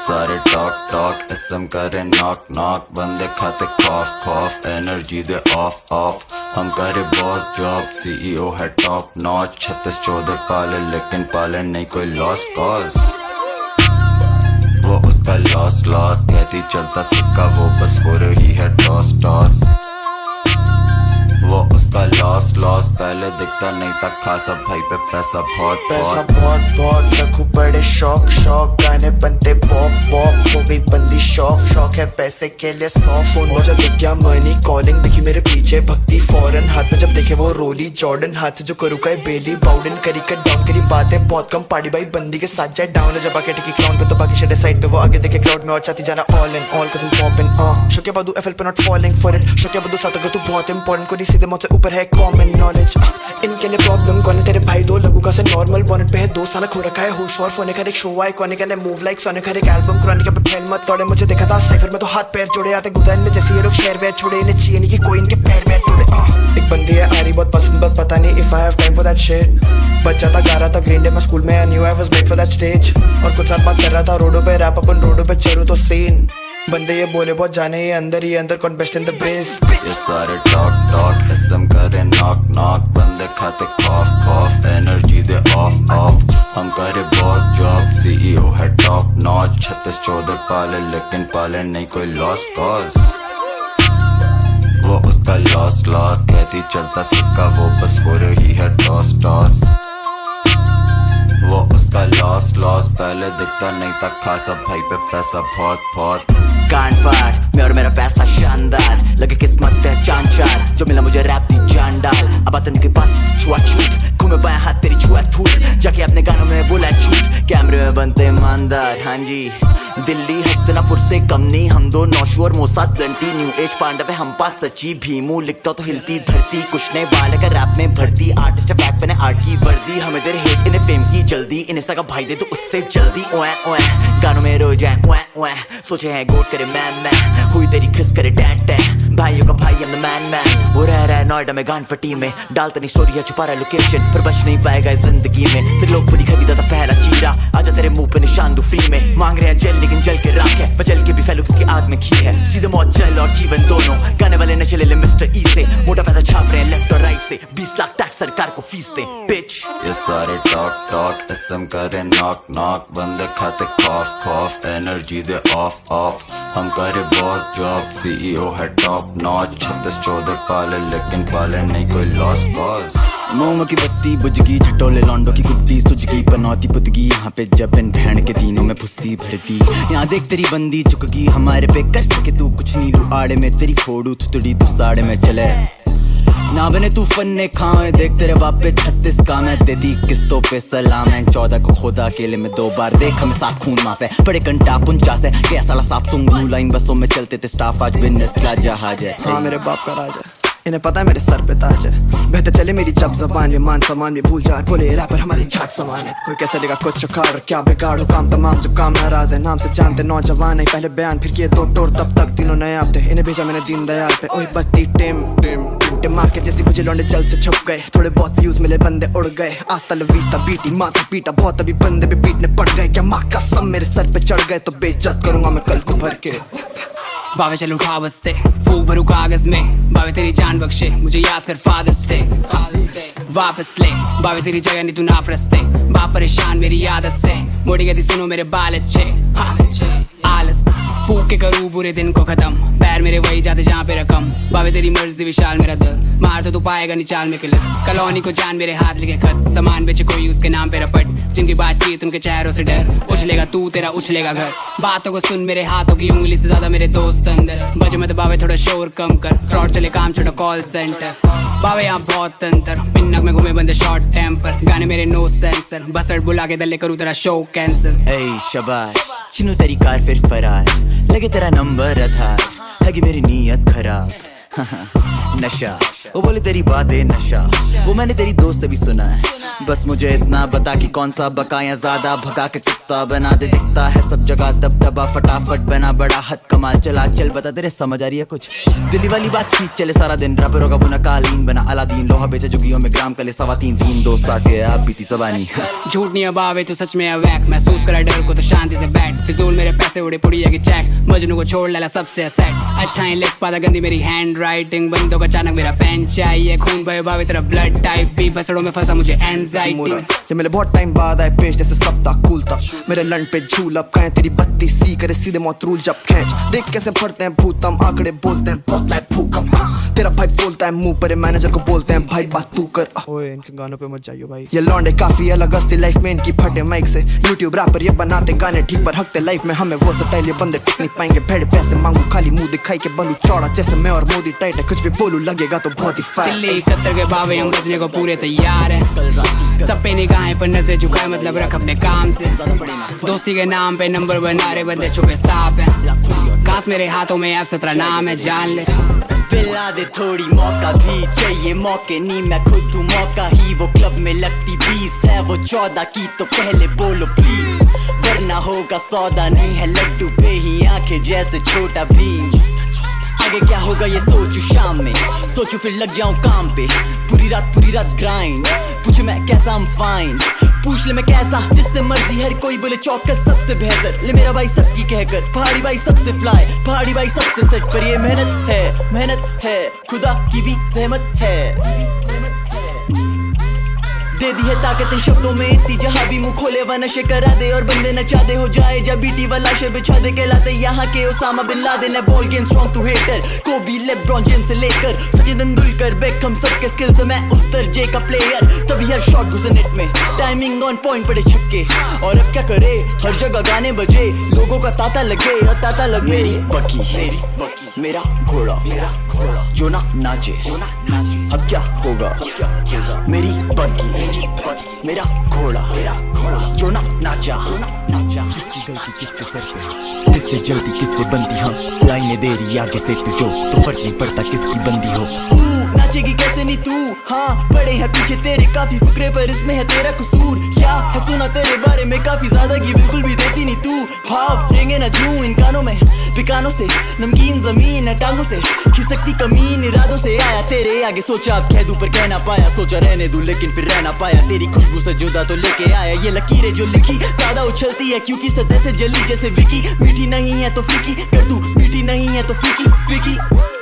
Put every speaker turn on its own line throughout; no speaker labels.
सारे talk talk SM करे knock knock बंदे खाते खौफ खौफ एनर्जी दे ऑफ ऑफ हम करे बॉस जॉब सीईओ है टॉप नॉच 36 14 पाले लेकिन पाले नहीं कोई लॉस कॉज वो उसका लॉस लॉस कहती चलता सिक्का वो बस हो रही है टॉस टॉस वो उसका लॉस लॉस पहले दिखता नहीं था खासा भाई पे पैसा बहुत
बहुत लखू बड़े शौक शौक गाने बनते पॉप पॉप हो गई बंदी शौक शौक है पैसे के लिए 100 फोन जब दिख गया मनी कॉलिंग दिखी मेरे पीछे भक्ति फौरन हाथ में जब देखे वो रोली जॉर्डन हाथ जो करू का बेली बाउडन करी कट डाउन करी बातें बहुत कम पार्टी भाई बंदी के साथ जाए डाउन जब आके टिकी क्राउन पे तो बाकी शेड साइड पे वो आगे देखे क्राउड में और चाहती जाना ऑल इन ऑल कसम पॉप इन शोके बादू एफएल पे नॉट फॉलिंग फॉर इट शोके बादू साथ अगर तू बहुत इंपॉर्टेंट कोई सीधे मुझसे ऊपर है कॉमन नॉलेज इनके लिए प्रॉब्लम कौन है तेरे भाई दो लगू का से नॉर्मल बॉनेट पे है 2 साल खो रखा है होश और फोन का एक शो आए कोने का मूव लाइक सोने का एक एल्बम कुरान के पे फैल मत तोड़े मुझे देखा था साइफर में तो हाथ पैर जोड़े आते गुदान में जैसे ये लोग शेयर वेयर छोड़े इन्हें चाहिए नहीं कि कोई इनके पैर वेर तोड़े एक बंदी है आरी बहुत पसंद बट पता नहीं if I have time for that shit बच्चा था गा रहा था ग्रीन डे में स्कूल में I knew I was made for that stage और कुछ साल बात कर रहा था रोडों पे रैप अपन रोडों पे चलूं तो सीन बंदे ये बोले बहुत जाने ये अंदर कौन बेस्ट इन द ब्रेस
ये सारे टॉक टॉक एसएम करे नॉक नॉक बंदे खाते खौफ खौफ एनर्जी दे ऑफ ऑफ हम करे बॉस जॉब सीईओ है टॉप नॉच 36 14 पाले लेकिन पाले नहीं कोई लॉस कॉज वो उसका लॉस लॉस कहती चलता सिक्का वो बस हो रही है टॉस टॉस वो उसका लॉस लॉस पहले दिखता नहीं था खासा भाई पे पैसा बहुत
कांड फाड़ मैं और मेरा पैसा शानदार लगे किस्मत पहचान चार जो मिला मुझे रैप दी जान डाल अब आता उनके पास छुआ छूट घूमे बाया हाथ तेरी छुआ थूट जाके अपने गानों में बोला छूट कैमरे में बनते ईमानदार हाँ जी दिल्ली हस्तनापुर से कम नहीं हम दो नौशू और मोसाद ब्लंटी न्यू एज पांडव है हम पांच सची भीमू लिखता तो हिलती धरती कुछ नहीं बाल का रैप में भर्ती आर्टिस्ट बैक मैंने आर्ट की वर्दी हमें तेरे हेट इन्हें फेम की जल्दी इन्हें सगा भाई दे तो उससे जल्दी ओए ओए गानों में रो जाए ओए ओए सोचे हैं गोट करे मैं हुई तेरी खिस करे टैट टैट भाइयों का भाई I'm the man वो रह रहा है नोएडा में गान फटी में डालता नहीं स्टोरी है छुपा रहा लोकेशन पर बच नहीं पाएगा इस जिंदगी में फिर लोग पूरी खरीदा था पहला चीरा आजा तेरे मुंह पे निशान दो फ्री में मांग रहे हैं जल लेकिन जल के राख है मैं जल के भी फैलू क्योंकि आग में घी है सीधे मौत जल और जीवन दोनों गाने वाले न चले ले मिस्टर ई से मोटा पैसा छाप रहे हैं लेफ्ट और राइट से 20 लाख टैक्स सरकार को फीस दे बिच
ये सारे टॉक टॉक एसएम करे नॉक नॉक बंदे खाते खौफ खौफ एनर्जी दे ऑफ ऑफ हम करे बॉस जॉब सीईओ है टॉप नॉच 36 14 पाले लेकिन पाले नहीं कोई लॉस कॉज
मोम की बत्ती बुझगी झटोले लौंडो की कुत्ती सुझगी पनौती पुतगी यहाँ पे जब इन बहन के दिनों में फुस्सी भरती यहाँ देख तेरी बंदी चुकगी हमारे पे कर सके तू कुछ नहीं लू आड़े में तेरी फोड़ू थुतड़ी तू साड़े में चले ना बने तू फन्ने खाए देख तेरे बाप पे 36 काम है दे दी किस्तों पे सलाम है 14 को खुदा अकेले में 2 बार देख हमें साथ खून माफ है बड़े कंटा 49 है क्या साला साफ सुन ब्लू लाइन बसों में चलते थे स्टाफ आज बिजनेस क्लास जहाज है
हाँ मेरे बाप का राज है इन्हें पता है मेरे सर पे ताज है बेहतर चले मेरी जब जबान में मान सम्मान में भूल जा बोले रैपर हमारी झाट समान है कोई कैसे लेगा कुछ चुखाड़ क्या बिगाड़ो काम तमाम जब काम नाराज है नाम से जानते नौजवान है पहले बयान फिर किए 2 टोर तब तक तीनों नए आप थे इन्हें भेजा मैंने दीन दयाल पे ओए बत्ती टिम मार के जैसी मुझे लौंडे जल से छुप गए थोड़े बहुत व्यूज मिले बंदे उड़ गए आस्ता लवीस्ता बीटी माथा पीटा बहुत अभी बंदे भी पीटने पड़ गए क्या माँ कसम मेरे सर पे चढ़ गए तो बेइज्जत करूंगा मैं कल को भर के
बावे चल उठा बस्ते फूक भरू कागज में बावे तेरी जान बख्शे मुझे याद कर फादर्स डे वापस ले बावे तेरी जगह नहीं तू ना प्रस्ते बाप परेशान मेरी आदत से मोड़ी गति सुनो मेरे बाल अच्छे आलस फूक के करूँ बुरे दिन को खत्म पैर मेरे वही जाते जहाँ पे रकम बावे तेरी मर्जी विशाल मेरा दिल मार तो तू पाएगा नहीं चाल में किलत कॉलोनी को जान मेरे हाथ लिखे खत सामान बेचे कोई उसके नाम पे रपट जिनकी बातचीत उनके चेहरों से डर उछलेगा तू तेरा उछलेगा घर बातों को सुन मेरे हाथों की उंगली से ज्यादा मेरे दोस्त अंदर बजे मत बावे थोड़ा शोर कम कर फ्रॉड चले काम छोटा कॉल सेंटर बावे यहाँ बहुत अंतर पिन्नक में घूमे बंदे शॉर्ट टेम्पर गाने मेरे नो सेंसर बसड़ बुला के दल्ले करूँ तेरा शो कैंसिल
ऐ शाबाश चिनू तेरी कार फिर फरार लगे तेरा नंबर आधार लगी मेरी नीयत खराब नशा। वो बोली तेरी बात है नशा, वो मैंने तेरी दोस्त से भी सुना है। बस मुझे इतना बता कि कौन सा बका या ज्यादा भगा के कुत्ता बना दे। दिखता है सब जगह दबदबा, फटाफट बना बड़ा हद कमाल। चला चल बता तेरे समझ आ रही है कुछ? दिल्ली वाली बात चीज चले सारा दिन, रैपरों का बुना कालीन बना अलादीन। लोहा बेचे जुगियों में ग्राम कले 3.25 3 2 साथ के आप बीती जबानी।
झूठ नहीं अबावे तो सच में अवैक, महसूस करा डर को तो शांति से बैठ। फिजूल मेरे पैसे उड़े पुड़िया की चेक, मजनू को छोड़ लेला सबसे सेट। अच्छा ही लिख पाता गंदी मेरी हैंड राइटिंग, बंदों का अचानक मेरा पेन चाहिए। खून बहे बावे तेरा ब्लड टाइप भी, बसड़ों में फंसा मुझे एंजाइटी।
ये मेरे बहुत टाइम बाद आए पेश जैसे सप्ताह कूल था। मेरे लंड पे झूल अब कहें तेरी 32 सी करे सीधे मौत रूल जब खींच। देख कैसे पढ़ते हैं भूतम, आंकड़े बोलते हैं बहुत लाइक भूकंप। तेरा भाई बोलता है मुंह पर, मैनेजर को बोलते हैं भाई बात तू कर। ओए इनके गानों पे मत जाइयो भाई। ये लौंडे काफी अलग हस्ती लाइफ में इनकी फटे माइक से। यूट्यूब रैपर ये बनाते गाने ठीक पर हकते लाइफ में हमें वो स्टाइल ये बंदे टिक नहीं पाएंगे। भेड़ पैसे मांगू खाली मुंह दिखाई के बनू चौड़ा जैसे मैं और मोदी टाइट है। कुछ भी बोलू लगेगा तो बहुत ही फायर।
दिल्ली कतर के बावे हम बचने को पूरे तैयार है। सब पे निगाहें पर नजर झुकाए, मतलब रख अपने काम से। दोस्ती के नाम पे नंबर बना रहे बंदे छुपे सांप है। घास मेरे हाथों में F17 नाम है, जान ले।
पिला दे थोड़ी मौका भी चाहिए, मौके नहीं मैं खुद हूँ मौका ही। वो क्लब में लगती 20 है, वो 14 की तो पहले बोलो प्लीज, वरना होगा सौदा। नहीं है लड्डू पे ही आंखें जैसे छोटा भीम। आगे क्या होगा ये सोचू शाम में, सोचू फिर लग जाऊं काम पे। पूरी रात ग्राइंड, पूछे मैं कैसा I'm फाइन। पूछ ले मैं कैसा, जिससे मर्जी हर कोई बोले चौकस सबसे बेहतर। ले मेरा भाई सबकी कहकर, पहाड़ी भाई सबसे फ्लाई, पहाड़ी भाई सबसे सेट। पर ये मेहनत है, खुदा की भी सहमत है। दे दी है ताकत इन शब्दों में इतनी, जहाँ भी मुंह खोले वह नशे करा दे और बंदे नचा दे। हो जाए जब बीटी वाला शे बिछा दे, कहलाते यहाँ के ओसामा बिन लादेन है। Ball game strong to hater, Kobe LeBron James से लेकर सचिन तेंदुलकर बेकहम, सबके स्किल से मैं उस दर्जे का प्लेयर। तभी हर शॉट घुसे नेट में, टाइमिंग ऑन पॉइंट पड़े छक्के। और अब क्या करे, हर जगह गाने बजे, लोगों का ताता लगे और ताता लगे। मेरी बकी मेरा घोड़ा जो ना नाचे, अब क्या होगा। मेरी बकी मेरा घोड़ा जो ना नाचा। किसकी गलती किसके सर पे, किससे जल्दी किससे बंदी। हाँ लाइनें दे रही आगे से तुझो, तो फर्क नहीं पड़ता किसकी बंदी हो। नाचेगी कैसे नहीं तू, हाँ पड़े हैं पीछे तेरे काफी फुकरे, पर इसमें है तेरा कसूर। क्या है सुना तेरे बारे में काफी ज्यादा की बिल्कुल भी देती नहीं तू। भाव रेंगे ना जूं इन कानों में, पिकानों से नमकीन जमीन है टांगों से। खिसकती कमीन इरादों से आया तेरे आगे, सोचा अब कह दूं पर कह ना पाया। सोचा रहने दूं लेकिन फिर रह ना पाया, तेरी खुशबू से जुदा तो लेके आया। ये लकीरें जो लिखी ज्यादा उछलती है क्योंकि सतह से जली जैसे विकी। मीठी नहीं है तो फीकी कर तू, मीठी नहीं है तो फीकी।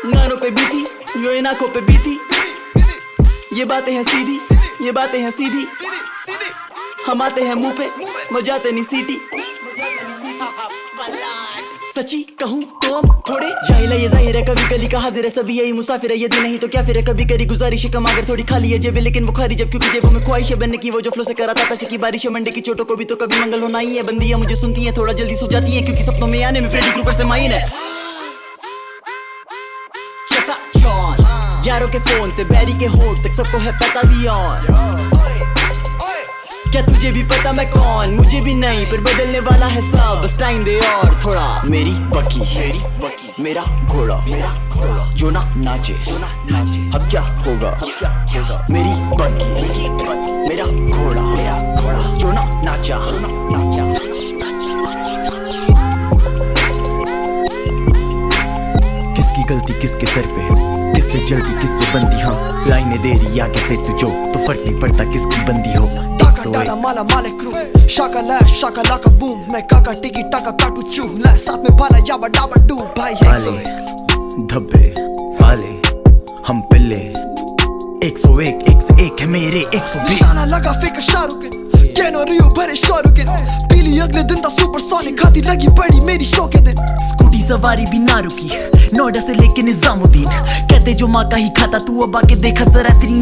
गानों पे बीती जो इन आंखों पे बीती, ये बातें हैं सीधी, ये बातें हैं सीधी। हम आते हैं मुंह पे मजाते नहीं सीटी। सच्ची कहूँ तो हम थोड़े जाहिल है, ये जाहिर है कभी गली का हाजिर है। सभी यही मुसाफिर है, यदि नहीं तो क्या फिर है। कभी करी गुजारिश कम अगर थोड़ी खाली है जेबें, लेकिन वो खारी जब क्योंकि जेबों में ख्वाहिश है बनने की। वो जो फ्लो से करा था पैसे की बारिश है, मंडे की चोटों को भी तो कभी मंगल होना ही है। बंदियां मुझे सुनती हैं थोड़ा जल्दी सो जाती हैं, क्योंकि सपनों में आने में फ्रेडी क्रूगर से माइन है। यारों के फोन से बैरी के होठ तक सबको है पता भी ऑन। क्या तुझे भी पता मैं कौन, मुझे भी नहीं पर बदलने वाला है सब, बस टाइम दे और थोड़ा। मेरी बकी मेरा घोड़ा जो ना नाचे, अब क्या होगा। मेरी बकी मेरा घोड़ा जो ना नाचा। किसकी गलती किसके सर पे, किससे जल्दी किससे बंदी। हाँ लाइनें दे रही आगे से तुझो, तो फर्क नहीं पड़ता किसकी बंदी हो।
डाला माला माले क्रू शाका ला शाका लाका बूम, मैं काका टिकी टाका काटू चू ला, साथ में भाला याबा डाबा डू। भाई
धब्बे पाले हम पिल्ले, 101 एक से एक है मेरे 120।
निशाना लगा फेंका शाहरुख केनो रियो भरे शाहरुख। पीली अगले दिन था सुपरसोनिक, खाती लगी बड़ी मेरी शो के दिन।
स्कूटी सवारी भी ना रुकी, नोएडा से लेके निजामुद्दीन। कहते जो माँ का ही खाता, तू अब आके देखा जरा तेरी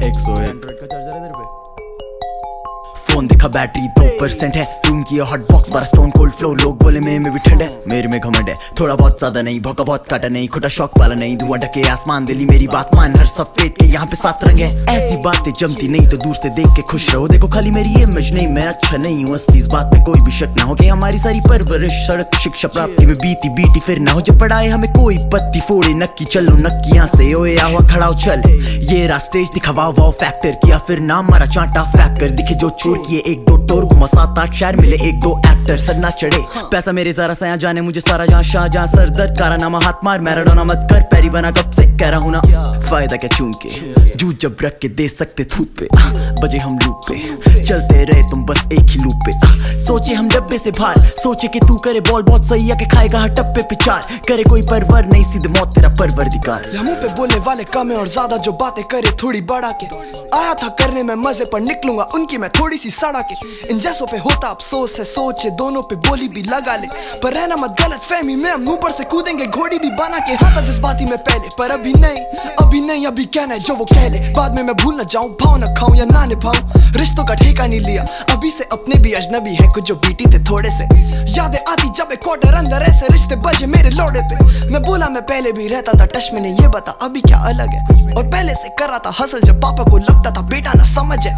101। फोन देखा बैटरी 2% है, रूम की हॉट बॉक्स बड़ा स्टोन कोल्ड फ्लो, लोग बोले में भी ठंड है, मेरे में घमंड है, थोड़ा बहुत ज्यादा नहीं, भौका बहुत काटा नहीं, खोटा शौक वाला नहीं, धुआं ढके आसमान, दिली मेरी बात मान, हर सफेद के यहाँ पे 7 रंग है, ऐसी बातें जमती नहीं तो दूर से देख के खुश रहो, देखो खाली मेरी इमेज नहीं, मैं अच्छा नहीं हूँ असली, इस बात में कोई भी शक ना हो कि हमारी सारी परवरिश सड़क शिक्षा प्राप्ति में बीती फिर ना हो, जब पढ़ाए हमें कोई पत्ती फोड़े, नक्की चल लो नक्की यहाँ से, ओए आवा खड़ा हो चल, ये रहा स्टेज दिखावा वाव फैक्टर, किया फिर नाम मारा चांटा फैक्ट कर, दिखे जो चोर किए 1-2 टोर, घुमा 7-8 शहर मिले 1-2 एक्टर, सर ना चढ़े पैसा मेरे जरा सा यहाँ जाने मुझे सारा जहाँ शाह जहाँ सर दर्द, कारानामा हाथ मार, मैराडोना मत कर, पैरी बना कब से कह रहा हूँ ना, फायदा क्या चूम के जूझ जब रख के दे सकते थूत पे, बजे हम लूप पे चलते रहे तुम बस एक ही लूप पे, सोचे हम डब्बे से बाहर, सोचे कि तू करे बॉल बहुत सही है कि खाएगा हर टप्पे पे 4, करे कोई परवर नहीं सीधे मौत तेरा परवरदिगार,
मुंह पे बोलने वाले कम है और ज्यादा जो बातें करे थोड़ी बढ़ा के, आया था करने में मजे पर निकलूंगा उनकी मैं थोड़ी सी सड़ा के, इन जैसों पे होता अफसोस है, सोचे दोनों पे बोली भी लगा ले, पर रहना मत गलत फहमी में, हम ऊपर से कूदेंगे घोड़ी भी बना के, हाँ था जज्बाती में पहले पर अभी नहीं अभी कहना है जो वो कह ले, बाद में मैं भूल न जाऊं, भाव न खाऊं या ना निभाऊं, रिश्तों का ठेका नहीं लिया अभी से, अपने भी अजनबी है कुछ जो बीटी थे थोड़े से, यादें आती जब एक क्वार्टर अंदर ऐसे रिश्ते बजे मेरे लोड़े पे, मैं बोला मैं पहले भी रहता था टच में, नहीं ये बता अभी क्या अलग है, और पहले से कर रहा था हसल जब पापा को लगता था बेटा ना समझ है,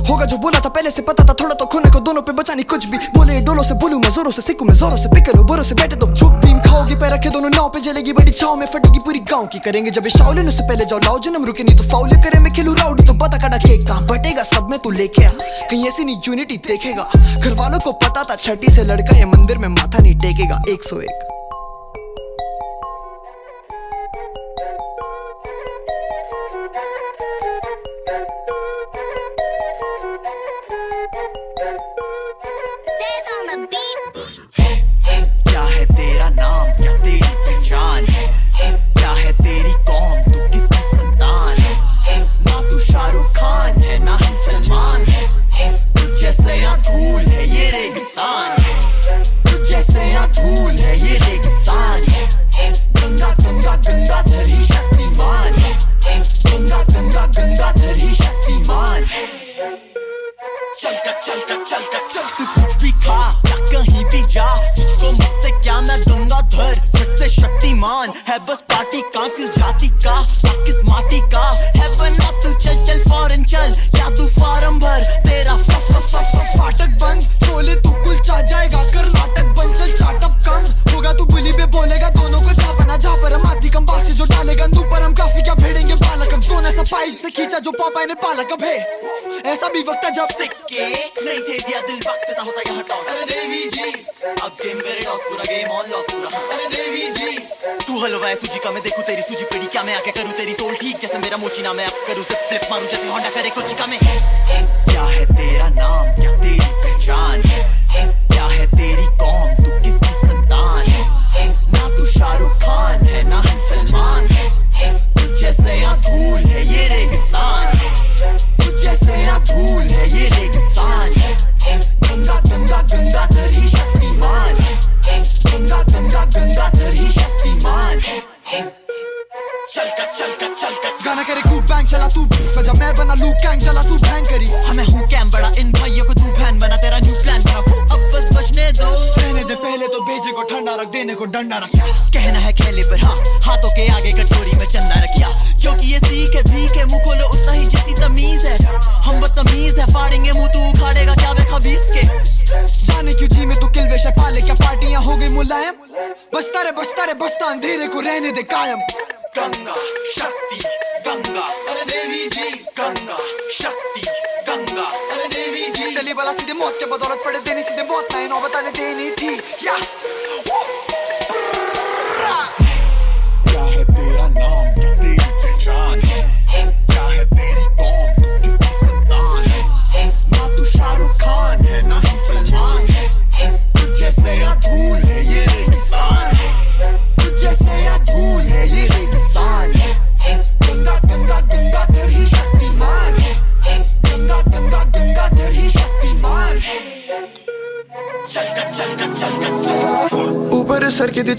होगा जो बोला था पहले से पता था, थोड़ा तो खोने को दोनों पे बचा नहीं कुछ भी, बोले डोलों से बोलूं मैं जोरों से सीखूं मैं जोरों से पिकलूं बोरों से बैठे तो झुक भीम खाओगी पैर रखे दोनों नाव पे, जलेगी बड़ी छाव में फटेगी पूरी गांव की, करेंगे जब ये शाओलिन उससे पहले जाओ लाओ जन्म रुके नहीं तो फाउल करे, मैं खेलूं राउडी तो पता कड़ा केक कहां बटेगा, सब में तू लेके आ कहीं ऐसी नहीं यूनिटी देखेगा, घर वालों को पता था छठी से लड़का ये मंदिर में माथा नहीं टेकेगा, 101
क्या है तेरा नाम, क्या तेरी पहचान, क्या है तेरी कौम, तू किसकी संतान, ना तू शाहरुख खान है ना ही सलमान, तुझ जैसे यहाँ धूल है ये रेगिस्तान, तुझ जैसे यहाँ धूल है ये रेगिस्तान, गंगा गंगा गंगाधर ही शक्तिमान, गंगा गंगा गंगाधर ही शक्तिमान, चल तू कुछ भी खा या कहीं भी जा, तुझको मुझसे क्या मैं गंगाधर मुझसे शक्तिमान, है बस पार्टी का किस जाति का किस माटी का, है बना तू चल फॉरेन चल या तू फार्म भर, तेरा फाटक बंद बोले तू कुलचा जाएगा कर्नाटक बन, चल चाटअप कम होगा तू बुली पे बोलेगा, दोनों को जा बना जा पर हम आती कम बासी जो डालेगा तू पर हम काफी क्या भेड़ेंगे बालक, हम सोने सा पाइप से खींचा जो पापा ने पाला कब है, ऐसा भी वक्त जब सिक्के नहीं थे दिया दिल वक्त से होता यहाँ टॉस, अरे देवी जी अब गेम करे टॉस पूरा गेम ऑन लॉक पूरा, अरे देवी जी तू हलवा है सूजी का मैं देखूं तेरी सूजी पीड़ी क्या मैं आके करूं तेरी सोल ठीक जैसे मेरा मोची ना मैं अब करूं से फ्लिप मारूं जैसे होंडा करे कुछ का मैं, क्या है तेरा नाम, क्या तेरी पहचान, क्या है तेरी कौम, तू किसकी संतान, ना तू शाहरुख खान है ना ही सलमान, तुझ जैसे यहाँ धूल है ये रेगिस्तान, तुझ जैसे यहाँ धूल है ये रेगिस्तान, गंगा गंगा गंगाधर ही शक्तिमान, गंगा गंगा गंगाधर ही शक्तिमान, चल
गाना करे खूब बैंग चला तू बजा मैं बना लूप गैंग चला तू बैंग करी,
हमें हूँ कैम बड़ा इन भाइयों को तू फैन बना, तेरा न्यू प्लान बना अब बस बचने दो,
रहने दे पहले तो बेचे को ठंडा रख देने को डंडा रख,
कहना है खेले पर हाँ हाथों के आगे कटोरी में चंदा रखिया, क्योंकि ये सीख है भीख है मुँह खोलो उतना ही जितनी तमीज है, हम बदतमीज है फाड़ेंगे मुँह तू उखाड़ेगा क्या वे खबीज के,
जाने क्यों जी में तू किल वेश पाले क्या पार्टियां हो गई मुलायम, बचता रे बचता अंधेरे को रहने दे कायम,
गंगा शक्ति गंगा,
अरे देवी जी
गंगा शक्ति गंगा,
अरे देवी जी गली वाला सीधे मौत के बदौलत पड़े देनी सीधे मौत ना नौ बताने देनी थी क्या,
क्या है तेरा नाम, क्या तेरी पहचान, क्या है तेरी कौम, तू किसकी संतान, ना तू शाहरुख खान है ना ही सलमान, तुझ जैसे यहाँ धूल है ये रेगिस्तान, तुझ जैसे यहाँ धूल है ये रेगिस्तान, गंगा गंगा गंगाधर ही शक्तिमान, गंगा गंगा गंगाधर ही शक्तिमान, चल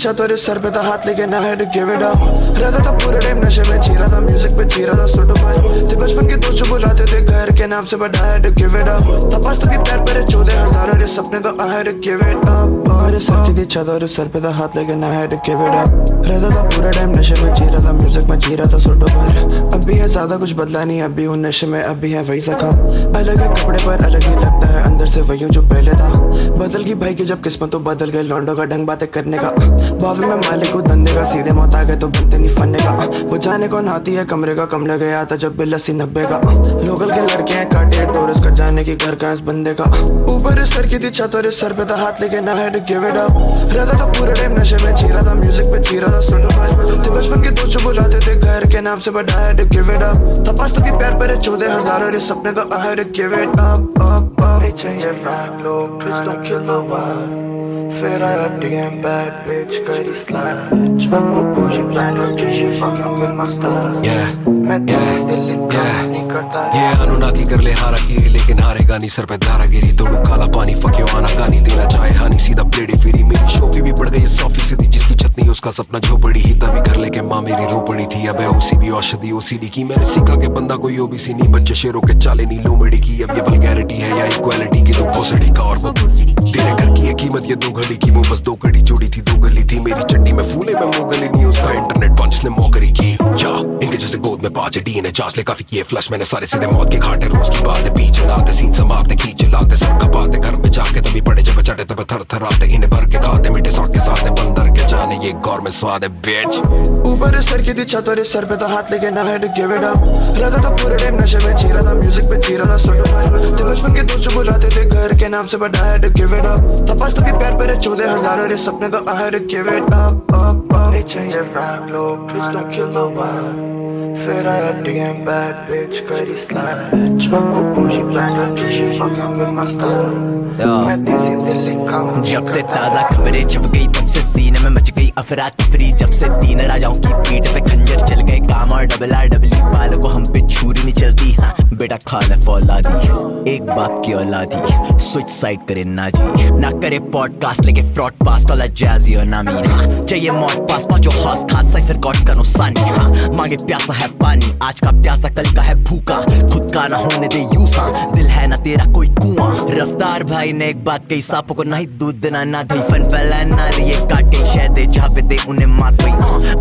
छत और इस सर पे था हाथ लेके ना है to give it up। रहता था पूरे टाइम नशे में, जी रहा था म्यूजिक पे, जी रहा था सुटो पर। थे बचपन के दोस्त जो बुलाते थे घर के नाम से, but I had to give it up। था पास तभी पैर पर 14,000 और ये सपने तो I had to give it up। और इस सर की थी छत और इस सर पे था हाथ लेके ना है to give it up। रहता था पूरे टाइम नशे में, जी रहा था म्यूजिक में, जी रहा था सुटो पर। अब भी है ज्यादा कुछ बदला नहीं, अब भी हूँ नशे में, अब भी है वही जख्म। अलग है कपड़े पर अलग ही लगता है, अंदर से वही हूँ जो पहले था। बदल की भाई की जब किस्मत तो बदल गई, लौंडों का ढंग बातें करने का। बावे में मालिक को धंधे का, सीधे मौत आ गए तो बनते नहीं फन्ने का। वो जाने कौन हाथी है कमरे का, कम लगे आता जब बिल 80-90 का। लोकल के लड़के हैं काटे टोरिस्ट का, जाने की घर का इस बंदे का। ऊपर इस सर की थी छत और इस सर पे था हाथ लेके ना है to give it up। रहता था पूरे टाइम नशे में, जी रहा था म्यूजिक पे, जी रहा था सुटो पर। थे बचपन के दोस्त जो बुलाते थे घर के नाम से, but I had to give it up। था पास तभी पैर पर 14,000 और ये सपने तो I had to give it up, up, up। They change it round, look, twist don't kill no one। फिर आया DM bad bitch करी slide। वो bougie blind और she fucking with my style। मैं तेरे दिल का नहीं करता।
अनुनागी कर ले हारा गिरी, लेकिन हारेगा नहीं, सर पे धारा गिरी। तोड़ू काला पानी फक्यो आना कानी, देना चाहे हानी सीधा ब्लेडी फिरी। मेरी शोफी भी बढ़ गई 100 से थी, जिसकी छत नहीं उसका सपना झोपड़ी ही। तभी घर लेके माँ मेरी रो पड़ी थी। अब OCB औषधि OCD की, मैंने सीखा के बंदा कोई OBC नहीं। बच्चे शेरों के चाले नहीं लोमड़ी की। अब ये वल्गैरिटी है या इक्वालिटी की, तो भोसड़ी का और वो तेरे घर की है कीमत ये 2 घड़ी की। वो बस 2 कड़ी जोड़ी थी, 2 गली थी। मेरी चड्डी में फूले में मोगली नहीं, उसका इंटरनेट पंच ने मौकरी की। या इनके जैसे गोद में पाँच DNA चांस ले काफी किए फ्लश। मैंने सारे सीधे मौत के घाटे, रोज की बातें पीछे लाते, सीन समाप्ते खींचे लाते, सर कपाते। घर में जाके तभी पड़े जब चढ़े तब थर थर आते। इन्हें भर के खाते मीठे सॉट के साथ बंदर के जाने, ये गौर में स्वाद है bitch।
ऊपर इस सर की थी छत और इस सर पे था हाथ लेके ना है to give it up। रहता था पूरे टाइम नशे में, जी रहा था म्यूजिक पे, जी रहा था सुटो पर। थे बचपन के दोस्त जो बुलाते थे घर के नाम से, but I had to give it up। था पास तभी पैर पर 14,000 और ये सपने तो I had to give it up, up, up। They change it round, look, twist don't kill no one। फिर आया DM bad bitch करी slide। वो bougie blind और she fucking with my style। मैं देसी दिल का हूँ।
जब से ताजा खबरें छप गई, तब से सीने में मच गई अफरा तफरी। जब से 3 राजाओं की पीठ पे खंजर चल गए काम, और RRR बालों को हम पे छुरी नहीं चलती। हाँ बेटा खाले फौलादी, एक बाप की औलादी, स्विच साइड करे ना जी। ना करे पॉडकास्ट लेके फ्रॉड पास, कॉल जैजी और नामी। चाहिए मौत पास पाँचो खास खास साइफर गॉड्स का नुकसानी। हाँ मांगे प्यासा है पानी, आज का प्यासा कल का है भूखा। खुद का ना होने दे यूं सा, दिल है ना तेरा कोई कुआं। रफ्तार भाई ने एक बात कही, सांपों को नहीं दूध देना ना दही। फन फैलाना ये काटे शहदे, जहाँ पे दे उन्हें मात वही।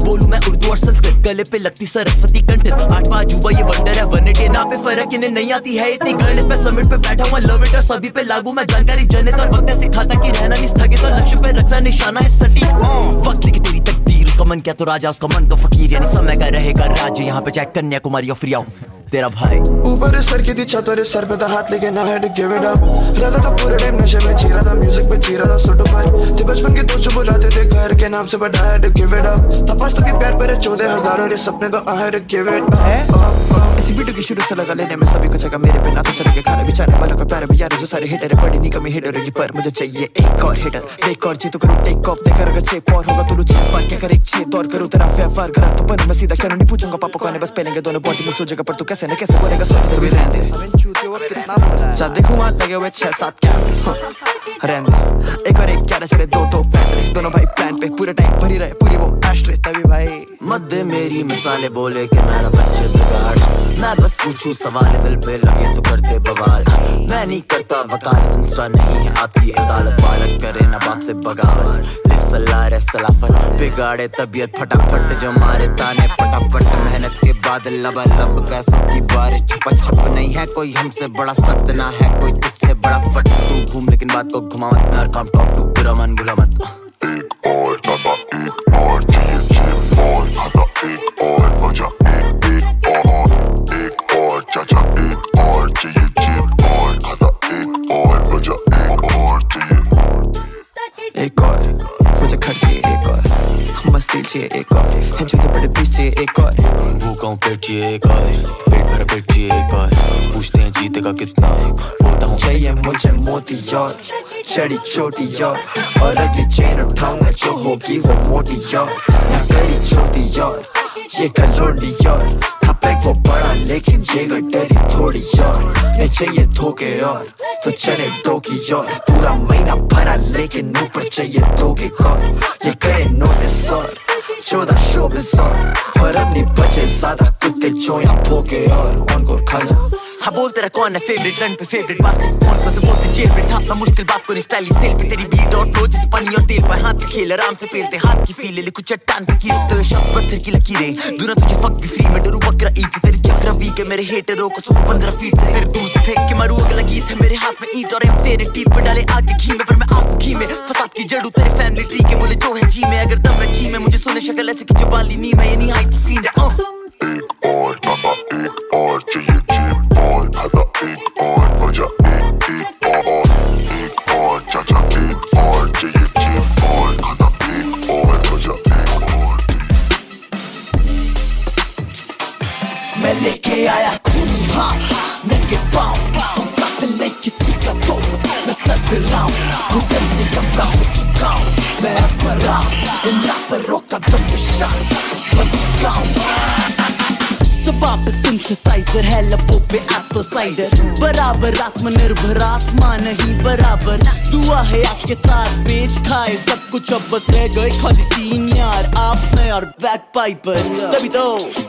बोलूं मैं उर्दू और संस्कृत, गले पे लगती सरस्वती कंठित। 8वां अजूबा ये वंडर है, वनडे ना पे फर्क इन्हें नहीं आती है इतनी। गणित पे समिट पे बैठा हुआ लव इट और सभी पे लागू मैं जानकारी जनित। और वक्त सिखाता कि रहना नहीं स्थगित, और लक्ष्य पे रखना निशाना है सटीक। वक्त लिखी तेरी तकदीर, उसका मन क्या तो राजा, उसका मन तो फकीर। यानी समय का रहेगा राज्य यहाँ पे, चाहे कन्याकुमारी और फ्रिया तेरा भाई।
ऊपर इस सर की थी छत और इस सर पे था हाथ लेके ना है to give it up। रहता था पूरे टाइम नशे में, जी रहा था म्यूजिक पे, जी रहा था सुटो पर। थे बचपन के दोस्त जो बुलाते थे घर के नाम से, but I had to give it up। था पास तभी पैर पर 14,000 और ये सपने तो I had to give it up, up, up। इसी वीडियो की शुरू से लगा लेने में सभी को जगह, मेरे पे ना तो चलेंगे खाने बिचाने वालों का प्यार भी यार। जो सारे हिटर है बड़ी नहीं कमी हिटर की, पर मुझे चाहिए एक और हिटर। एक और जीतो करूँ टेक ऑफ, देखा अगर 6 और होगा तो 6 बार क्या करे 6 दौर करूँ तेरा व्यापार करा तो पर मैं सीधा क्यों नहीं पूछूंगा पापा कौन है, बस पहलेंगे दोनों बॉडी मुझ सोचेगा पर तू कैसे न कैसे बोलेगा। सोच भी रहने जब देखूँ वहाँ लगे हुए 6-7 कैमरे रहने। एक और एक 11 चले 2-2 पैंतरे, दोनों भाई प्लान पे पूरे टाइम भरी रहे पूरी वो एस्ट्रे। तभी भाई मत दे मेरी मिसाले, बोले कि मेरा बच्चे बिगाड़। मैं बस पूछूं सवाल, दिल पे लगे तो करते बवाल। मैं नहीं करता वकालत, इंस्टा नहीं है आपकी अदालत। बालक करे ना बाप से बगावत, ले सलाह रे सलाफत। बिगाड़े तबीयत फटाफट, जो मारे ताने फटाफट। मेहनत के बाद लबालब पैसों की बारिश, छपा छप नहीं है कोई हमसे बड़ा सख्त, ना है कोई तुझसे बड़ा फट। तू घूम लेकिन बात को घुमावत, नर काम टॉप टू बुरा मन बुला मत।
एक और दादा, एक और चाहिए चिप और खाता, एक और वजह, एक और चाचा, एक और चाहिए चिप और खाता, एक और वजह, एक और चाहिए।
एक और मुझे खर्च चाहिए, एक और मस्ती चाहिए, एक और है जूते बड़े पीस चाहिए, एक और
भूखा हूँ पेट चाहिए, एक और पेट भरा पेट चाहिए, एक और पूछते हैं जीतेगा कितना, बोलता हूँ
चाहिए मुझे मोती यार, चढ़ी छोटी यार, और अगली चेन उठाऊंगा जो होगी वो मोटी यार। ना करी छोटी यार, ये कलोड़ी यार, पैक वो बड़ा लेकिन जेगर डरी थोड़ी और नहीं चाहिए धोखे और तो चले डोकी और पूरा महीना भरा लेकिन ऊपर चाहिए दोगे कौन ये करे नोटिस और 14 शोबिस और अब नहीं बचे ज्यादा कुत्ते जो यहाँ भोगे और ऑन खा जा।
हाँ बोल तेरा कौन है फेवरेट रन पे फेवरेट पास फोन पर से बोलते जेल पे ठापना मुश्किल बात को नहीं स्टाइलिश सेल पे तेरी बीट और फ्लो जैसे पानी और तेल पे हाथ पे खेल आराम से पेलते हाथ की फील ले कुछ चट्टान पे कील तो शब्द पत्थर की लकीरें दूना तुझे फक भी फ्री में डरू बकरा ईट तेरी चक्र वीक है मेरे हेटरों को सुबह 15 फीट से फिर दूर से फेंक के मारू अगला गीत है मेरे हाथ में ईट और एम तेरे टीथ पे डाले आग के घी में पर मैं आग घी में फसाद की जड़ू तेरे फैमिली ट्री के बोले जो है जी में अगर दम है जी में मुझे सुने शक्ल ऐसे की जबाली नी मैं ये नहीं हाइट फील्ड है
एक और नाना एक और चाहिए जेब और खाता एक और बजा एक और चाचा एक और चाहिए जेब और खाता एक और बजा एक और
मैं लेके आया खूनी हाथ नंगे पाँव हम कातिल नहीं किसी का दोस्त मैं सर पे राउंड घुटन से कम का हो चुका हूँ मैं अब मरा इन रैपरों का दम पेशान बन चुका हूँ
जबां पे सिंथेसाइजर है लबों पे एप्पल साइडर बराबर आत्मनिर्भर आत्मा नहीं बराबर दुआ है आपके साथ बेच खाए सब कुछ अब बस रह गए खाली 3 यार आप मैं और बैक पाइपर तभी तो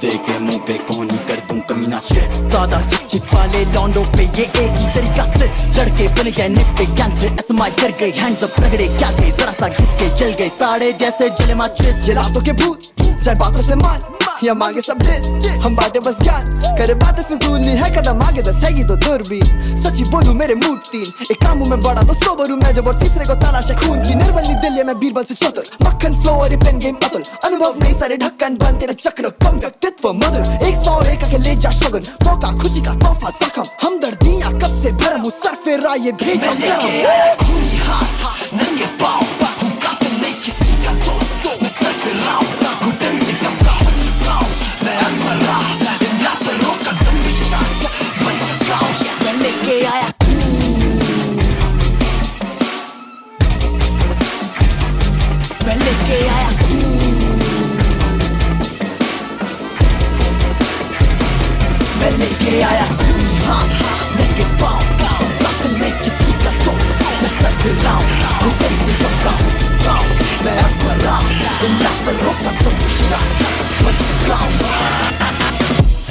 देखे मुंह पे कोहनी कर तुम कमीना शेर
दादा चिक वाले लॉन्डो पे ये एक ही तरीका से लड़के बन गए नेट पे गैंगस्टर एसएमआई कर गए हैंड्स अप रगड़े क्या गए जरा सा घिस के जल गए साड़े जैसे जले माचिस
ये रातों के भूत चाहे बातों से मान या मांगे सब लिस्ट हम बांटे बस ज्ञान करे बातें फिजूल नहीं है कदम आगे 10 है तो दूरबीन सच्ची बोलूं मेरे मूड 3 एक काम में बड़ा तो सोबर हूं मैं जब और तीसरे को तलाश है खून की निर्मली दिल ये मैं बीरबल से चतुर मक्खन फ्लो और पेन गेम अतुल अनुभव नहीं सारे ढक्कन बंद तेरा चक्र कम व्यक्तित्व मधुर 101 के ले जा शगुन मौका खुशी का तोहफा जख्म हमदर्दियां कब से भरम हूं सर पे राय भेजा खूनी हाथ नंगे पाँव हूं कातिल नहीं किसी का दोस्त मैं सर पे राउंड घुटन से कम का हो चुका हूं मैं अनमरा इन रैपरों का दम पेशान बन चुका हूं मैं लेके आया मैं लेके आया मैं लेके आया खूनी हाथ नंगे पाँव कातिल नहीं किसी का दोस्त मैं सर पे राउंड घुटन से कम का हो चुका हूं मैं अनमरा इन रैपरों का दम पेशान बन चुका हूं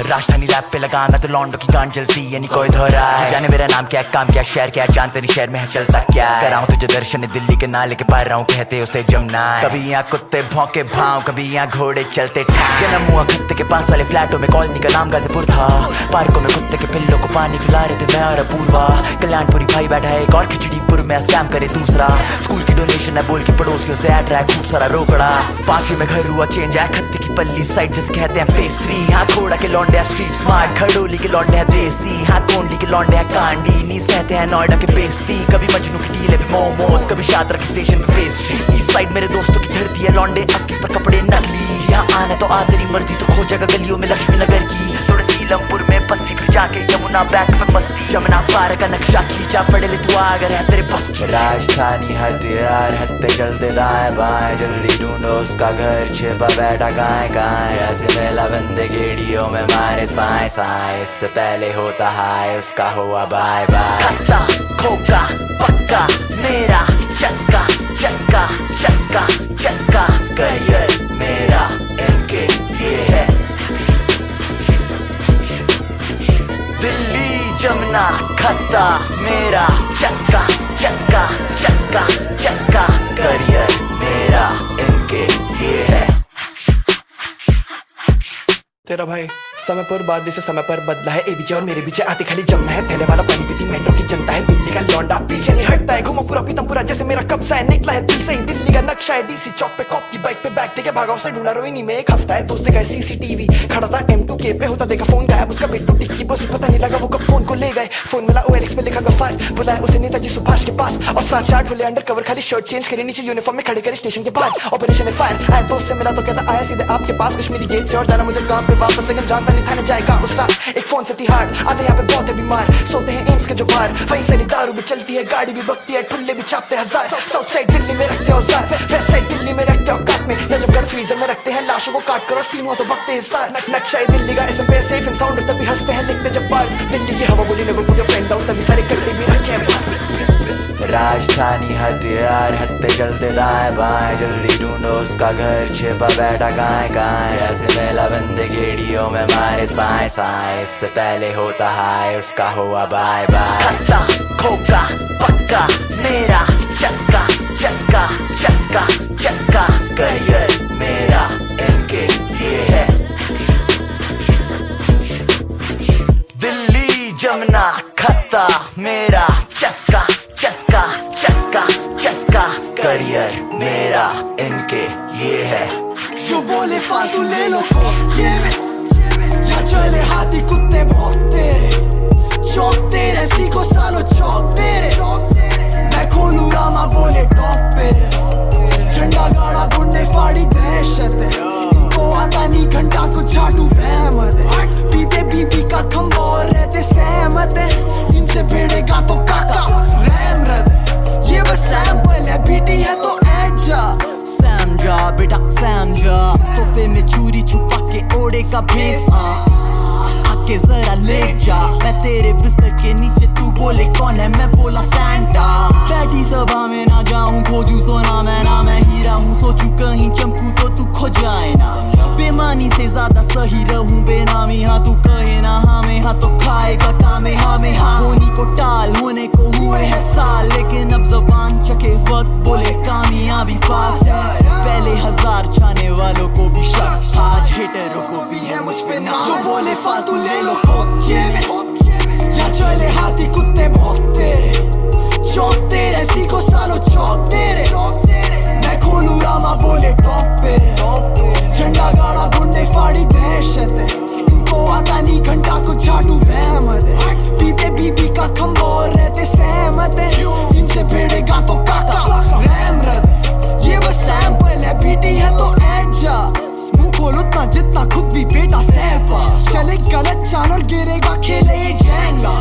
राजधानी रैप पे लगा मैं तो लॉन्डो की गांड जलती है नहीं कोई धोरा है जाने मेरा नाम क्या काम क्या शहर क्या जानते नहीं शहर में है चलता क्या कराऊं तुझे दर्शन दिल्ली के नाले के पार रहूं कहते उसे जमुना कभी यहाँ कुत्ते भौंके भाव कभी यहाँ घोड़े चलते जन्म हुआ खत्ते के पास वाले फ्लैटों में कॉलोनी का नाम गाजीपुर था पार्कों में कुत्ते के पिल्लों को पानी पिला रहे थे मैं और अपूर्वा कल्याणपुरी भाई बैठा है एक और खिचड़ीपुर में स्कैम करे दूसरा स्कूल की डोनेशन है बोल के पड़ोसियों से ऐड रहा है खूब सारा रोकड़ा 5वीं में घर हुआ चेंज है खत्ते की पल्ली साइड जिसे कहते हैं फेस 3 यहाँ घोड़ा के लौंडे स्ट्रीट स्मार्ट खड़ोली के लौंडे हैं देसी हाँ कोंडली के लौंडे हैं कांडी नी सहते हैं नोएडा के बेस्ती कभी मजनू की टीले पे मोमोज कभी शादरा के स्टेशन पे पेस्ट्री इस साइड मेरे दोस्तों की धरती है लौंडे असली पर कपड़े नकली यहाँ आना तो आ तेरी मर्जी तो खो जगह गलियों में लक्ष्मी नगर की थोड़े सीलमपुर में बस्ती फिर जाके यमुना बैंक में मस्ती जमुना पार का नक्शा खींचा पड़े ले तू अगर है तेरे बस की राजधानी हथियार हत्ते चलते दाएं बाएं जल्दी ढूंढो उसका घर छिपा बैठा गाय गाय ऐसे मेला बंदे गेड़ियों में मारे साए साए इससे पहले होता हाय उसका हुआ बाय बाय खस्ता खोका पक्का मेरा चस्का चस्का चस्का चस्का करियर मेरा इनके लिए है दिल्ली जमुना खत्ता मेरा चस्का चस्का चस्का चस्का करियर मेरा इनके लिए है
तेरा भाई समय पर बाद से समय पर बदला है एबीजे और मेरे पीछे आते खाली जमना है थैले वाला पानी पीती मेट्रो की जनता है दिल्ली का लौंडा पीछे नहीं हटता है घुमा पूरा पीतमपुरा जैसे मेरा कब्जा है निकला है दिल से ही दिल्ली का नक्शा है डीसी चौक पे कॉप की बाइक पे बैठ के भागा उसे ढूंढा रोहिणी में एक हफ्ता है दोस्त का सीसीटीवी खड़ा था M2K पे होता देखा फोन गायब उसका बिट्टू टिक्की बोसी पता नहीं लगा वो कब फोन को ले गए फोन मिला OLX पे लिखा गफार बुलाया उसे नेताजी सुभाष के पास और 7-8 खुले अंडर कवर खाली शर्ट चेंज करे नीचे यूनिफॉर्म में खड़े करे स्टेशन के बाहर ऑपरेशन फायर आया दोस्त से मिला तो कहता आया सीधे आपके पास कश्मीरी गेट से और जाना मुझे काम पे वापस लेकिन जानता पता नहीं थाने जाएगा उस रात। एक फोन से तिहाड़ आते यहाँ पे बहुत है बीमार, सोते हैं एम्स के जो बाहर, वहीं से नहीं दारू भी चलती है, गाड़ी भी बकती है, ठुल्ले भी छापते हजार। साउथ साइड दिल्ली में रखते औजार, वेस्ट साइड दिल्ली में रखते औकात में, नजफगढ़ फ्रीजर में रखते हैं लाशों को काट कर, और सीन हुआ तो बकते हिसार। नक्शा है दिल्ली का एसएम पे सेफ एंड साउंड, तभी हंसते हैं लिखते जब बार्स, दिल्ली की हवा बोली never put your pen down, तभी सारे कट्टे भी रखे हैं।
राजधानी हथियार हत्ते चलते दाएं बाएं, जल्दी ढूंढो उसका घर छिपा बैठा काएं काएं, ऐसे मेला बंदे गेड़ियों में मारे साए साए, इससे पहले होता हाय उसका हुआ बाय बाय। खत्ता खोका पक्का मेरा चस्का चस्का चस्का चस्का, करियर मेरा इनके ये है। दिल्ली जमुना खत्ता मेरा चस्का चस्का चस्का चस्का, करियर मेरा इनके ये है।
जो बोले फालतू ले लो कोचे में, या चले हाथी कुत्ते बहुत तेरे, चौक तेरे सीखो सालो चौक तेरे, मैं खोलू रामा बोले टॉप पे, झंडा गाड़ा बुढ़ने फाड़ी दहशत है, इनको आता नहीं घंटा को झाटू फहमत है, पीते बीबी का खंबा और रहते सहमत है, इनसे भिड़ेगा तो काका रैम रद, ये बस सैंपल है, बीटी है तो ऐड जा।
सैम जा बेटा सैम जा, सोफे में चूरी छुपा के ओढ़े का भेस, आके जरा लेट जा, मैं तेरे बिस्तर के नीचे, तू बोले कौन है, मैं बोला सैंटा। बैठी सभा में ना जाऊं खोजू सोना, मैं हीरा हूँ, सोचू कहीं चमकू तो तू खो जाए ना, बेमानी से ज्यादा सही रहूं बेनामी, हाँ तू कहे ना हाँ में हाँ तो खाएगा कामे हाँ में हाँ, होनी को टाल होने को हुए है साल, लेकिन अब जबान चके वक्त बोले कामयाबी पास है, पहले हजार छाने वालों को भी शक, आज हेटरों को भी है मुझ पे नाज।
जो बोले फालतू ले लो कोचे में, या चले हाथी कुत्ते बहुत तेरे, चौक तेरे सीखो सालो चौक तेरे, मैं खोलू रामा बोले टॉप पे, झंडा गाड़ा बुढ़ने फाड़ी दहशत है, इनको आता नहीं घंटा को झाटू फहमत है, पीते बीबी का खंबा और रहते सहमत है, इनसे भिड़ेगा तो काका रैम रद, ये बस सैंपल है, बीटी है तो ऐड जा, मुंह खोलो उतना जितना खुद भी बेटा सहपा, चले गलत चाल और गिरेगा खेले ये जेंगा,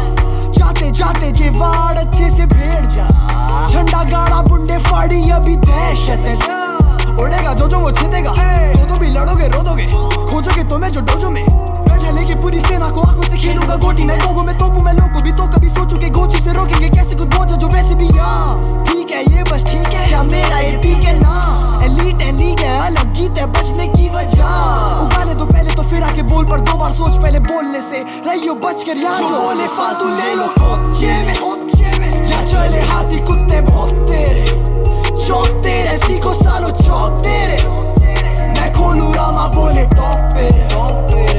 जाते जाते के वाड़ अच्छे से भेड़ जा, झंडा गाड़ा बुंडे फाड़ी अभी दहशत है, उड़ेगा जो वो जीतेगा, तो भी लड़ोगे रोदोगे, खोजोगे तो मैं जो डोजो में बैठा लेके पूरी सेना को आंखों से खेलूंगा गोटी, मैं गोगो में तोपू मैं लोगों भी, तो कभी सोचू के गोची से रोकेंगे कैसे कुछ बोझ जो वैसे भी यहाँ ठीक है, ये बस ठीक है, क्या मेरा ये पीक है ना, एलीट है लीग है अलग, जीत है बचने की वजह, उगाले तो पहले तो फिर आके बोल, पर दो बार सोच पहले बोलने से, रहियो बच कर यार, जो बोले फालतू ले लो कोचे में, या चले हाथी कुत्ते बहुत तेरे, चौक तेरे सीखो सालो चौक तेरे, मैं खोलू रामा बोले टॉप पे,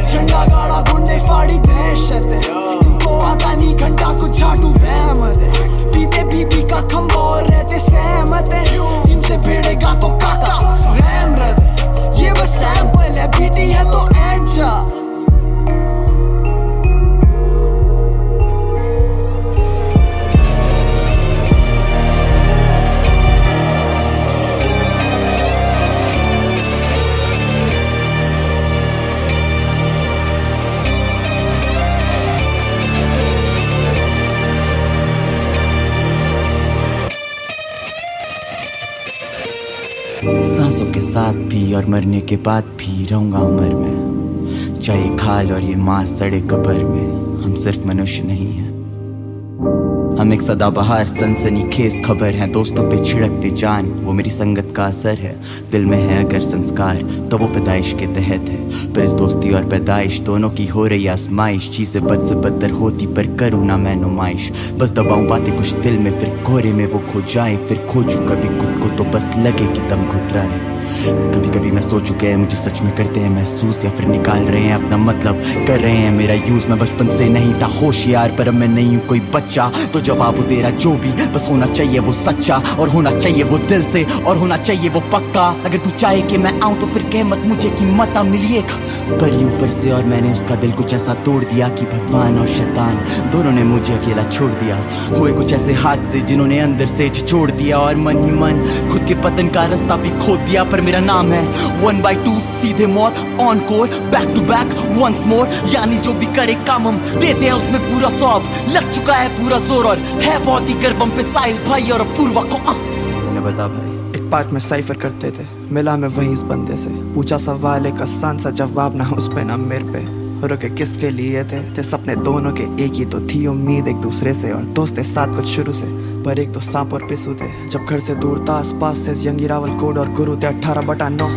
झंडा गाड़ा बुढ़ने फाड़ी दहशत है, इनको आता नहीं घंटा को झाटू फहमत है, पीते बीबी का खंबा और रहते सहमत है, इनसे भिड़ेगा तो काका रैम रद, ये बस सैंपल है, बीटी है तो ऐड जा।
सांसों के साथ भी और मरने के बाद भी रहूंगा उम्र में, चाहे खाल और ये मांस सड़े कब्र में, हम सिर्फ मनुष्य नहीं हैं, हम एक सदाबहार सनसनीखेज खबर हैं, दोस्तों पे छिड़कते जान वो मेरी संगत का असर है, दिल में है अगर संस्कार तो वो पैदाइश के तहत है, पर इस दोस्ती और पैदाइश दोनों की हो रही आजमाइश, चीजें बद से बदतर होती पर करूँ ना मैं नुमाइश, बस दबाऊं बातें कुछ दिल में फिर कोहरे में वो खो जाए, फिर खोजूं कभी खुद को तो बस लगे कि दम घुट रहा है, कभी कभी मैं सोच चुके हैं मुझे सच में करते हैं महसूस, या फिर निकाल रहे हैं अपना मतलब, कर रहे हैं मेरा यूज, मैं बचपन से नहीं था होशियार पर अब मैं नहीं हूँ कोई बच्चा, तो जवाब तेरा जो भी बस होना चाहिए वो सच्चा, और होना चाहिए वो दिल से, और होना चाहिए वो पक्का, अगर तू चाहे कि मैं आऊं तो फिर कह मत मुझे कि मत आ मिलिए पर ही ऊपर से, और मैंने उसका दिल कुछ ऐसा तोड़ दिया कि भगवान और शैतान दोनों ने मुझे अकेला छोड़ दिया, हुए कुछ ऐसे हादसे जिन्होंने अंदर से छोड़ दिया, और मन ही मन खुद के पतन का रास्ता भी खोद दिया, पर मेरा नाम है 1/2 सीधे मौत on core back to back once more, यानी जो भी करे काम हम देते हैं उसमें पूरा सौंप। लग चुका है पूरा जोर और है बहुत ही गर्व पे साहिल भाई और पूर्वा को।
मैंने बता भाई, एक पार्क में साइफर करते थे, मिला मैं वहीं इस बंदे से, पूछा सवाल एक आसान सा जवाब ना उस पे ना मेरे पे। रुके किसके लिए थे सपने दोनों के एक ही तो थी उम्मीद एक दूसरे से, और दोस्त थे साथ कुछ शुरू से, पर एक दो सांप और पिसू थे। जब घर से दूर था आसपास से यंगी रावल कोड और गुरु थे 18/9,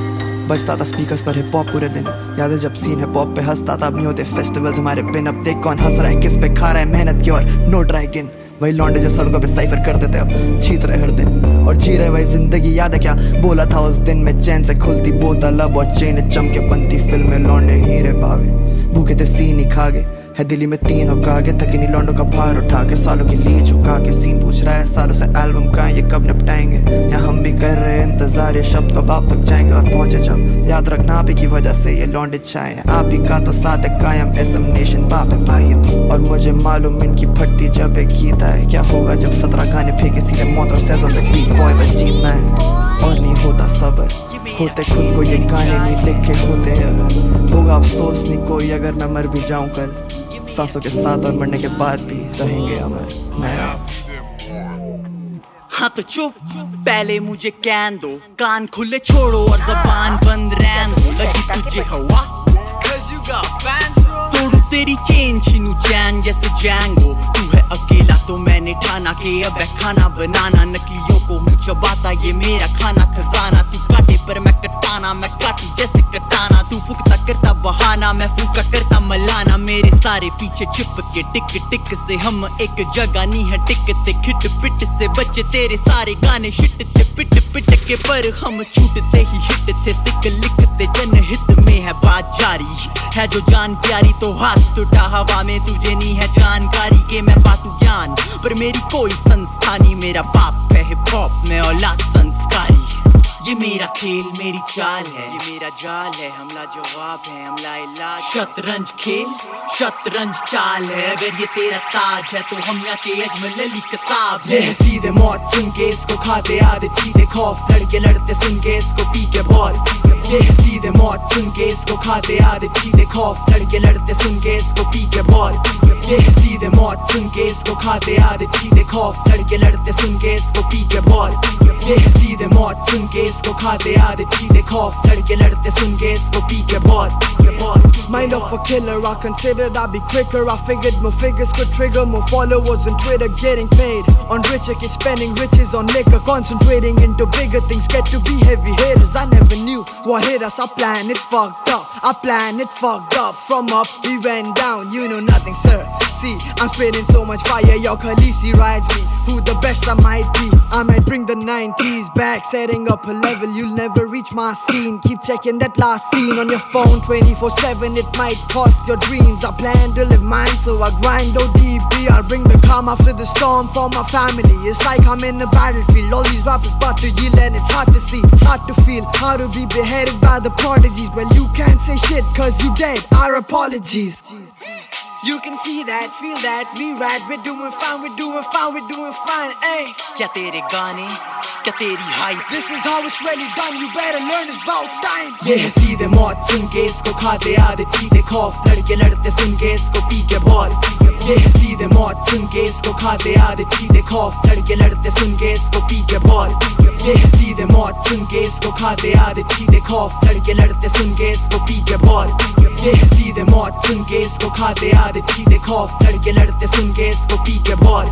बजता था स्पीकर्स पर हिप हॉप पूरे दिन। याद है जब सीन हिप हॉप पे हंसता था, अब नहीं होते फेस्टिवल्स हमारे बिन। अब देख कौन हंस रहा है, किस पे खा रहा है मेहनत की और नो ड्राई गिन। वही लौंडे जो सड़कों पे साइफर करते थे अब छीत रहे हर दिन और जी रहे वही जिंदगी। याद है क्या बोला था उस दिन में, चैन से खुलती बोतल अब और चेन चमके बनती फिल्म में। लौंडे हीरे भावे भूखे थे सीन ही खा गए, है दिल्ली में 3 हो कागे तक नहीं लौंडों का भार उठा के। सालों की लीड झुका के सीन पूछ रहा है सालों से एल्बम का ये कब निपटाएंगे। या हम भी कर रहे हैं इंतजार, ये शब्द कब आप तक जाएंगे और पहुंचे जब। याद रखना आप ही की वजह से ये लौंडे छाए हैं, आप ही का तो साथ है कायम SM नेशन बाप है भाई। और मुझे मालूम इनकी फटती जब एक गीत है, क्या होगा जब 17 गाने फेंके सीधे मौत और सेजों तक बीट बॉय बस जीतना है। और नहीं होता सबर, होते खुद को ये गाने नहीं लिखे होते, अगर होगा अफसोस नहीं कोई अगर मैं मर भी जाऊं कल। सांसों के साथ और मरने के बाद भी रहेंगे अमर।
हाँ तो चुप पहले मुझे कैन दो, कान खुले छोड़ो और जबान बंद रहन दो। लगी तुझे हवा तोड़ू तेरी चेन छीनू चैन जैसे जैंगो। तू है अकेला तो मैंने ठाना के अब है खाना बनाना, नकलियों को हूँ चबाता ये मेरा खाना खजाना। तू काटे पर मैं कटाना, मैं काटू जैसे कटाना। तू फूकता करता बहाना, मैं फूका करता मलाना। मेरे सारे पीछे चिपके टिक टिक से हम एक जगह नहीं है टिकते। खिट पिट से बचे तेरे सारे गाने शिट थे पिट पिट के, पर हम छूटते ही हिट थे। सिक लिखते जनहित में है बात जारी, है जो जान प्यारी तो हाथ उठा हवा में। तुझे नहीं है जानकारी के मैं बातू ज्ञान, पर मेरी कोई संस्था नहीं। मेरा बाप है हिप हॉप में औलाद संस्कारी। ये मेरा खेल मेरी चाल है, ये मेरा जाल है, हमला जवाब है हमला इलाज। शतरंज खेल शतरंज चाल है, अगर ये तेरा ताज है तो हम यहाँ के अजमल अली कसाब।
ये है सीधे मौत सुन के इसको खाते आधे चीते, खौफ लड़के लड़ते सुन के इसको पी के बहुत। ये है सीधे मौत सुन के इसको खाते आधे चीते, खौफ लड़के लड़ते सुन के इसको पी के बहुत। ये है सीधे मौत सुन के इसको खाते आधे चीते, खौफ लड़के लड़ते सुन के इसको पी के बहुत। ये है सीधे मौत सुन के इसको खाते आधे चीते, खौफ लड़के लड़ते सुन के इसको पी के बहुत। Mind of a killer, I considered I'd be quicker. I figured more figures could trigger more followers on Twitter, getting paid on richer kids, spending riches on liquor, concentrating into bigger things, get to be heavy hitters. I never knew what hit us. Our plan is fucked up, our plan it fucked up. From up we went down, you know nothing sir. See, I'm spitting so much fire, your Khaleesi rides me. Who the best I might be, I might bring the 90s back, setting up a level you'll never reach my scene. Keep checking that last scene on your phone 24/7, it might cost your dreams. I plan to live mine, so I grind ODB. I'll bring the calm after the storm for my family. It's like I'm in the battlefield, all these rappers about to yell and it's hard to see, it's hard to feel. How to be beheaded by the prodigies, well you can't say shit cause you dead, our apologies. You can see that, feel that, we ride, we're doing fine, we're doing fine, we're doing fine, ayy.
क्या तेरे गाने क्या तेरी hype,
This is how it's really done, you better learn it's about time. ये है सीधे मौत सुन के इसको खाते आधे चीते, खौफ लड़के लड़ते सुन के इसको पी के बहुत। ये है सीधे मौत सुन के इसको खाते आधे चीते, खौफ लड़के लड़ते सुन के इसको पी के बहुत। ये है सीधे मौत सुन के इसको खाते आधे चीते, खौफ लड़के लड़ते सुन के इसको पी के बहुत। ये है सीधे मौत सुन के इसको खाते आधे चीते, खौफ लड़के लड़ते सुन के इसको पी के बहुत।